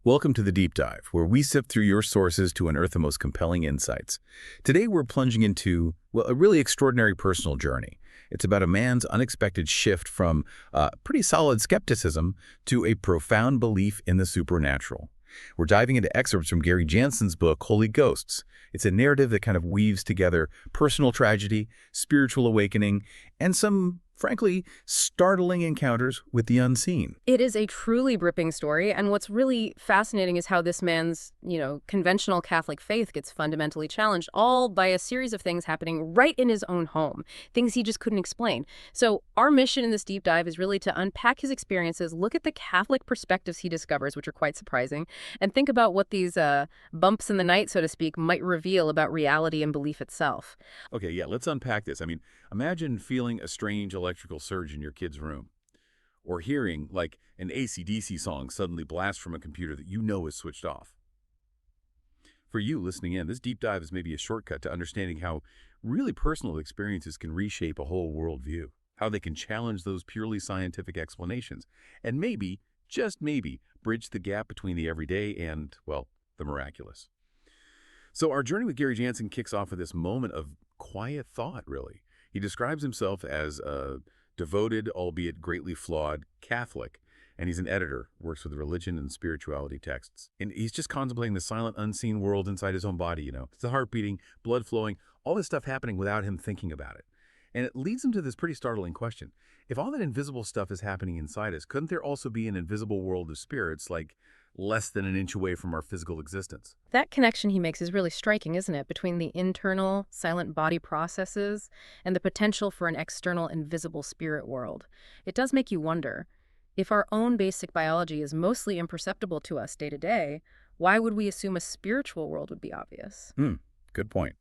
Welcome to the Deep Dive, where we sift through your sources to unearth the most compelling insights. Today we're plunging into, well, a really extraordinary personal journey. It's about a man's unexpected shift from pretty solid skepticism to a profound belief in the supernatural. We're diving into excerpts from Gary Jansen's book, Holy Ghosts. It's a narrative that kind of weaves together personal tragedy, spiritual awakening, and some, frankly, startling encounters with the unseen. It is a truly gripping story, and what's really fascinating is how this man's, conventional Catholic faith gets fundamentally challenged, all by a series of things happening right in his own home, things he just couldn't explain. So our mission in this deep dive is really to unpack his experiences, look at the Catholic perspectives he discovers, which are quite surprising, and think about what these bumps in the night, so to speak, might reveal about reality and belief itself. Okay, yeah, let's unpack this. Imagine feeling a strange electrical surge in your kid's room, or hearing, like, an AC/DC song suddenly blast from a computer that you know is switched off. For you listening in, this deep dive is maybe a shortcut to understanding how really personal experiences can reshape a whole worldview, how they can challenge those purely scientific explanations, and maybe, just maybe, bridge the gap between the everyday and, well, the miraculous. So our journey with Gary Jansen kicks off with this moment of quiet thought, really. He describes himself as a devoted, albeit greatly flawed, Catholic, and he's an editor, works with religion and spirituality texts. And he's just contemplating the silent, unseen world inside his own body, It's the heart beating, blood flowing, all this stuff happening without him thinking about it. And it leads him to this pretty startling question. If all that invisible stuff is happening inside us, couldn't there also be an invisible world of spirits, like less than an inch away from our physical existence? That connection he makes is really striking, isn't it, between the internal, silent body processes and the potential for an external, invisible spirit world. It does make you wonder, if our own basic biology is mostly imperceptible to us day to day, why would we assume a spiritual world would be obvious? Good point.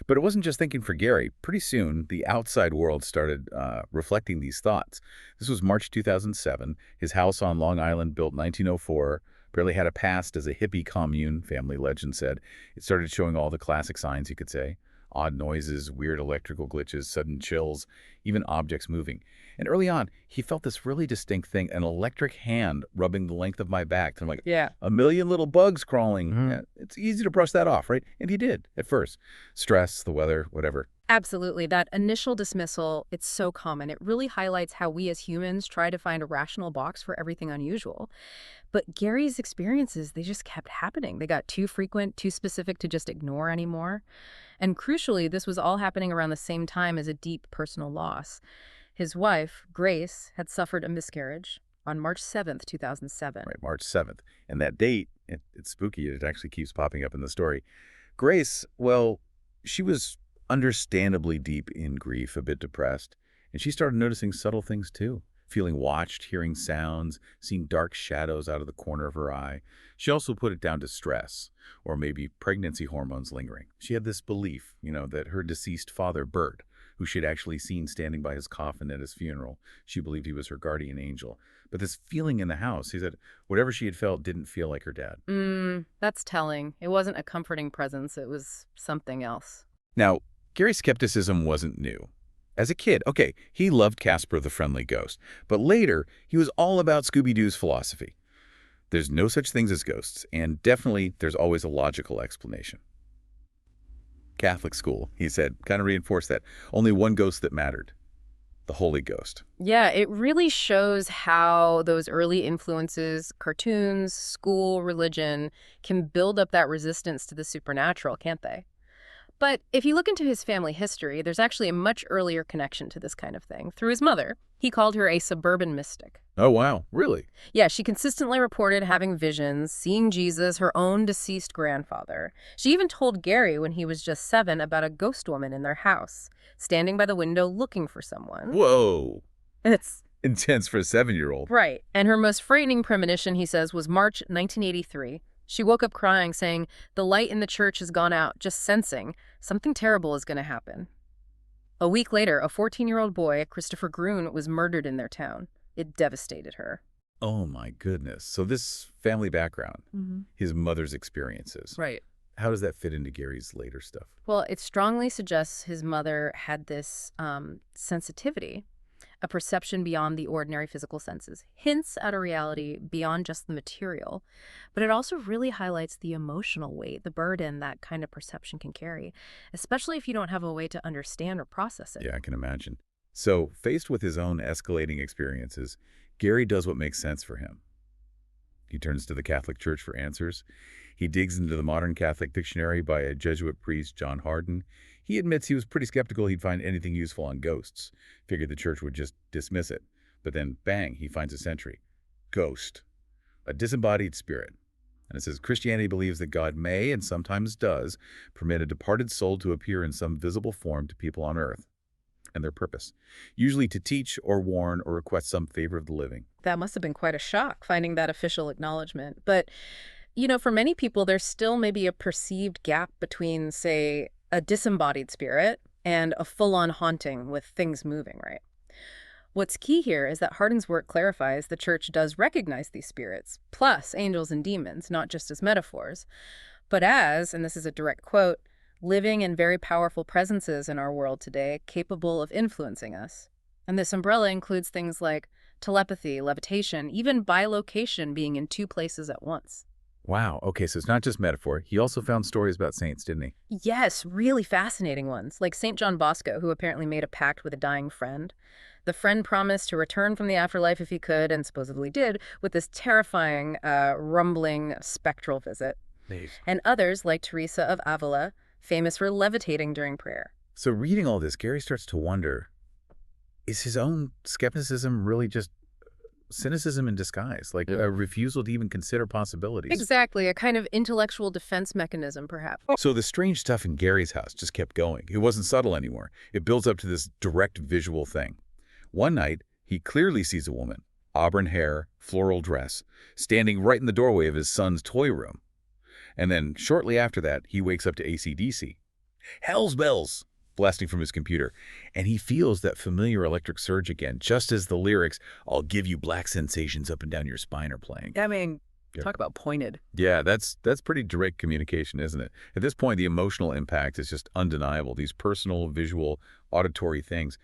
But it wasn't just thinking for Gary. Pretty soon, the outside world started reflecting these thoughts. This was March 2007. His house on Long Island, built 1904, barely had a past as a hippie commune, family legend said. It started showing all the classic signs, you could say. Odd noises, weird electrical glitches, sudden chills, even objects moving. And early on, he felt this really distinct thing, an electric hand rubbing the length of my back. And I'm like, Yeah. a million little bugs crawling. Yeah, it's easy to brush that off, right? And he did, at first. Stress, the weather, whatever. Absolutely. That initial dismissal, it's so common. It really highlights how we as humans try to find a rational box for everything unusual. But Gary's experiences, they just kept happening. They got too frequent, too specific to just ignore anymore. And crucially, this was all happening around the same time as a deep personal loss. His wife, Grace, had suffered a miscarriage on March 7th, 2007. Right, March 7th. And that date, it's spooky. It actually keeps popping up in the story. Grace, well, she was understandably deep in grief, a bit depressed. And she started noticing subtle things, too. Feeling watched, hearing sounds, seeing dark shadows out of the corner of her eye. She also put it down to stress, or maybe pregnancy hormones lingering. She had this belief, that her deceased father, Bert, who she'd actually seen standing by his coffin at his funeral, she believed he was her guardian angel. But this feeling in the house, he said, whatever she had felt didn't feel like her dad. That's telling. It wasn't a comforting presence. It was something else. Now, Gary's skepticism wasn't new. As a kid, okay, he loved Casper the Friendly Ghost, but later he was all about Scooby-Doo's philosophy. There's no such things as ghosts, and definitely there's always a logical explanation. Catholic school, he said, kind of reinforced that. Only one ghost that mattered, the Holy Ghost. Yeah, it really shows how those early influences, cartoons, school, religion, can build up that resistance to the supernatural, can't they? But if you look into his family history, there's actually a much earlier connection to this kind of thing. Through his mother, he called her a suburban mystic. Oh, wow. Really? Yeah, she consistently reported having visions, seeing Jesus, her own deceased grandfather. She even told Gary when he was just 7 about a ghost woman in their house, standing by the window looking for someone. Whoa. It's intense for a 7-year-old. Right. And her most frightening premonition, he says, was March 1983. She woke up crying, saying, "The light in the church has gone out," just sensing something terrible is going to happen. A week later, a 14-year-old boy, Christopher Groon, was murdered in their town. It devastated her. Oh, my goodness. So this family background, his mother's experiences. Right. How does that fit into Gary's later stuff? Well, it strongly suggests his mother had this sensitivity a perception beyond the ordinary physical senses, hints at a reality beyond just the material. But it also really highlights the emotional weight, the burden that kind of perception can carry, especially if you don't have a way to understand or process it. Yeah, I can imagine. So, faced with his own escalating experiences, Gary does what makes sense for him. He turns to the Catholic Church for answers. He digs into the modern Catholic dictionary by a Jesuit priest, John Hardin. He admits he was pretty skeptical he'd find anything useful on ghosts. Figured the church would just dismiss it. But then, bang, he finds a sentry. Ghost. A disembodied spirit. And it says Christianity believes that God may, and sometimes does, permit a departed soul to appear in some visible form to people on earth. And their purpose. Usually to teach or warn or request some favor of the living. That must have been quite a shock, finding that official acknowledgement. But, for many people, there's still maybe a perceived gap between, say, a disembodied spirit and a full-on haunting with things moving, right? What's key here is that Hardin's work clarifies the church does recognize these spirits, plus angels and demons, not just as metaphors, but as, and this is a direct quote, living and very powerful presences in our world today capable of influencing us. And this umbrella includes things like telepathy, levitation, even bilocation, being in two places at once. Wow, okay, so it's not just metaphor. He also found stories about saints, didn't he? Yes, really fascinating ones, like St. John Bosco, who apparently made a pact with a dying friend. The friend promised to return from the afterlife if he could, and supposedly did, with this terrifying, rumbling, spectral visit. Nice. And others, like Teresa of Avila, famous for levitating during prayer. So reading all this, Gary starts to wonder, is his own skepticism really just cynicism in disguise, like a refusal to even consider possibilities? Exactly, a kind of intellectual defense mechanism, perhaps. So the strange stuff in Gary's house just kept going. It wasn't subtle anymore. It builds up to this direct visual thing. One night, he clearly sees a woman, auburn hair, floral dress, standing right in the doorway of his son's toy room. And then, shortly after that, he wakes up to AC/DC. Hell's bells! Blasting from his computer. And he feels that familiar electric surge again, just as the lyrics, I'll give you black sensations up and down your spine, are playing. I mean, talk about pointed. Yeah, that's pretty direct communication, isn't it? At this point, the emotional impact is just undeniable. These personal, visual, auditory things,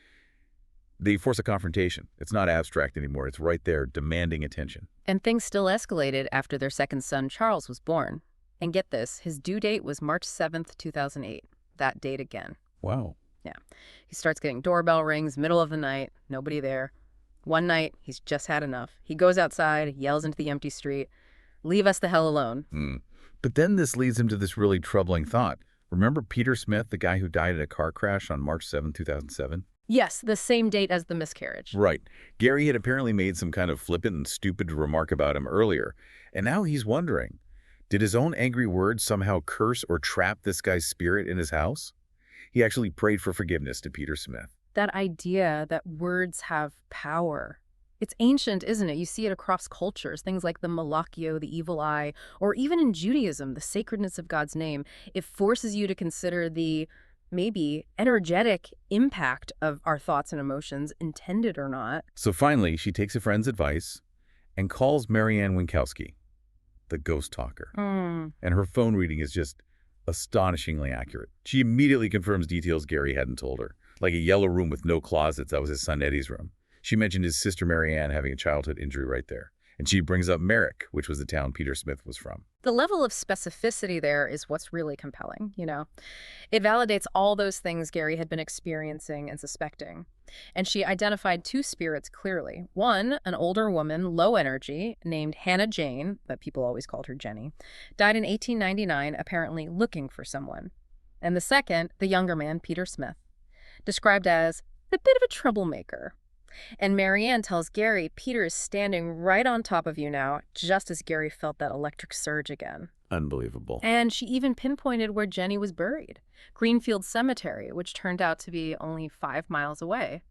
they force a confrontation. It's not abstract anymore. It's right there, demanding attention. And things still escalated after their second son, Charles, was born. And get this, his due date was March 7th, 2008. That date again. Wow. Yeah. He starts getting doorbell rings, middle of the night, nobody there. One night, he's just had enough. He goes outside, yells into the empty street, leave us the hell alone. But then this leads him to this really troubling thought. Remember Peter Smith, the guy who died in a car crash on March 7, 2007? Yes, the same date as the miscarriage. Right. Gary had apparently made some kind of flippant and stupid remark about him earlier. And now he's wondering, did his own angry words somehow curse or trap this guy's spirit in his house? He actually prayed for forgiveness to Peter Smith. That idea that words have power. It's ancient, isn't it? You see it across cultures, things like the Malakio, the evil eye, or even in Judaism, the sacredness of God's name. It forces you to consider the maybe energetic impact of our thoughts and emotions, intended or not. So finally, she takes a friend's advice and calls Marianne Winkowski, the ghost talker. And her phone reading is just astonishingly accurate. She immediately confirms details Gary hadn't told her, like a yellow room with no closets. That was his son Eddie's room. She mentioned his sister Marianne having a childhood injury right there. And she brings up Merrick, which was the town Peter Smith was from. The level of specificity there is what's really compelling, It validates all those things Gary had been experiencing and suspecting. And she identified two spirits clearly. One, an older woman, low energy, named Hannah Jane, but people always called her Jenny, died in 1899, apparently looking for someone. And the second, the younger man, Peter Smith, described as a bit of a troublemaker. And Marianne tells Gary, Peter is standing right on top of you now, just as Gary felt that electric surge again. Unbelievable. And she even pinpointed where Jenny was buried, Greenfield Cemetery, which turned out to be only 5 miles away.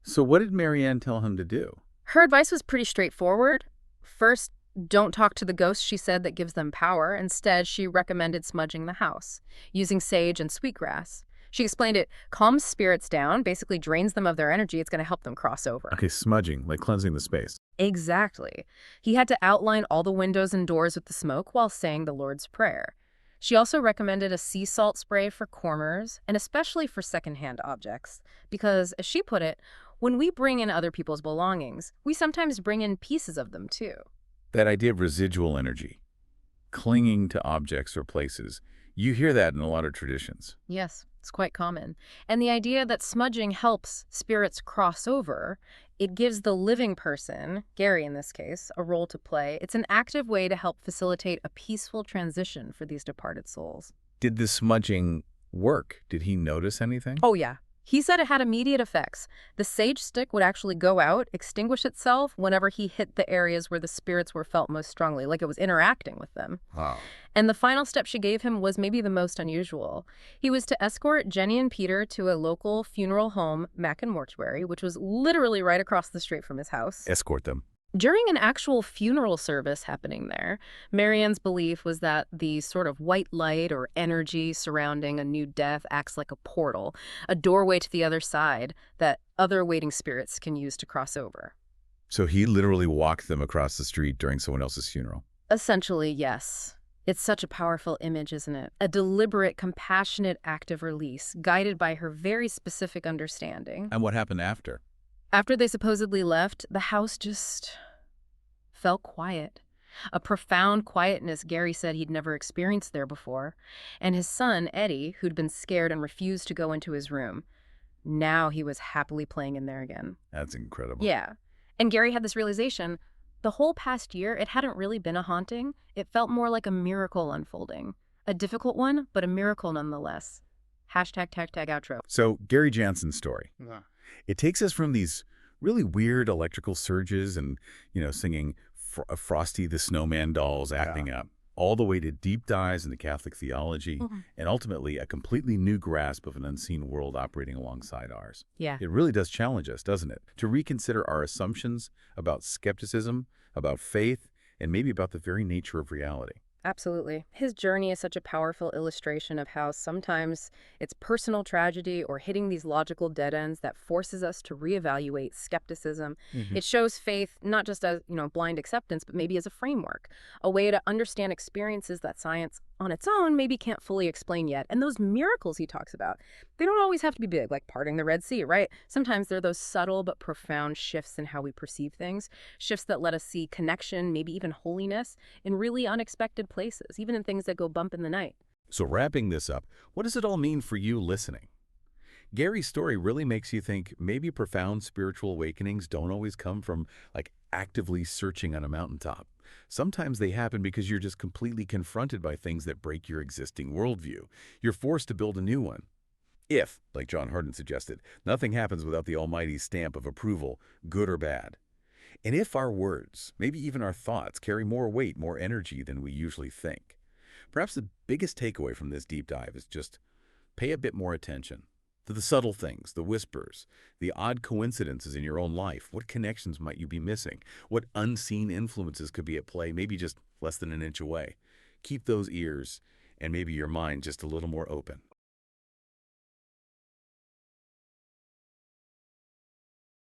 So what did Marianne tell him to do? Her advice was pretty straightforward. First, don't talk to the ghosts, she said, that gives them power. Instead, she recommended smudging the house, using sage and sweetgrass. She explained it calms spirits down, basically drains them of their energy. It's going to help them cross over. Okay, smudging, like cleansing the space. Exactly. He had to outline all the windows and doors with the smoke while saying the Lord's Prayer. She also recommended a sea salt spray for corners, and especially for secondhand objects, because, as she put it, When we bring in other people's belongings, we sometimes bring in pieces of them too. That idea of residual energy, clinging to objects or places, you hear that in a lot of traditions. Yes, it's quite common. And the idea that smudging helps spirits cross over, it gives the living person, Gary in this case, a role to play. It's an active way to help facilitate a peaceful transition for these departed souls. Did this smudging work? Did he notice anything? Oh, yeah. He said it had immediate effects. The sage stick would actually go out, extinguish itself whenever he hit the areas where the spirits were felt most strongly, like it was interacting with them. Wow. And the final step she gave him was maybe the most unusual. He was to escort Jenny and Peter to a local funeral home, Mackin Mortuary, which was literally right across the street from his house. Escort them. During an actual funeral service happening there, Marianne's belief was that the sort of white light or energy surrounding a new death acts like a portal, a doorway to the other side that other waiting spirits can use to cross over. So he literally walked them across the street during someone else's funeral. Essentially, yes. It's such a powerful image, isn't it? A deliberate, compassionate act of release, guided by her very specific understanding. And what happened after? After they supposedly left, the house just felt quiet. A profound quietness Gary said he'd never experienced there before. And his son, Eddie, who'd been scared and refused to go into his room, now he was happily playing in there again. That's incredible. Yeah. And Gary had this realization. The whole past year, it hadn't really been a haunting. It felt more like a miracle unfolding. A difficult one, but a miracle nonetheless. Hashtag outro. So Gary Jansen's story. Yeah. It takes us from these really weird electrical surges and, singing Frosty the Snowman dolls acting up, all the way to deep dives into Catholic theology, and ultimately a completely new grasp of an unseen world operating alongside ours. Yeah. It really does challenge us, doesn't it? To reconsider our assumptions about skepticism, about faith, and maybe about the very nature of reality. Absolutely. His journey is such a powerful illustration of how sometimes it's personal tragedy or hitting these logical dead ends that forces us to reevaluate skepticism. It shows faith not just as, blind acceptance, but maybe as a framework, a way to understand experiences that science on its own maybe can't fully explain yet. And those miracles he talks about, they don't always have to be big, like parting the Red Sea, right? Sometimes they're those subtle but profound shifts in how we perceive things, shifts that let us see connection, maybe even holiness, in really unexpected places, even in things that go bump in the night. So wrapping this up, what does it all mean for you listening? Gary's story really makes you think maybe profound spiritual awakenings don't always come from, actively searching on a mountaintop. Sometimes they happen because you're just completely confronted by things that break your existing worldview. You're forced to build a new one. If, like John Hardin suggested, nothing happens without the almighty stamp of approval, good or bad. And if our words, maybe even our thoughts, carry more weight, more energy than we usually think. Perhaps the biggest takeaway from this deep dive is just pay a bit more attention to the subtle things, the whispers, the odd coincidences in your own life. What connections might you be missing? What unseen influences could be at play, maybe just less than an inch away? Keep those ears and maybe your mind just a little more open.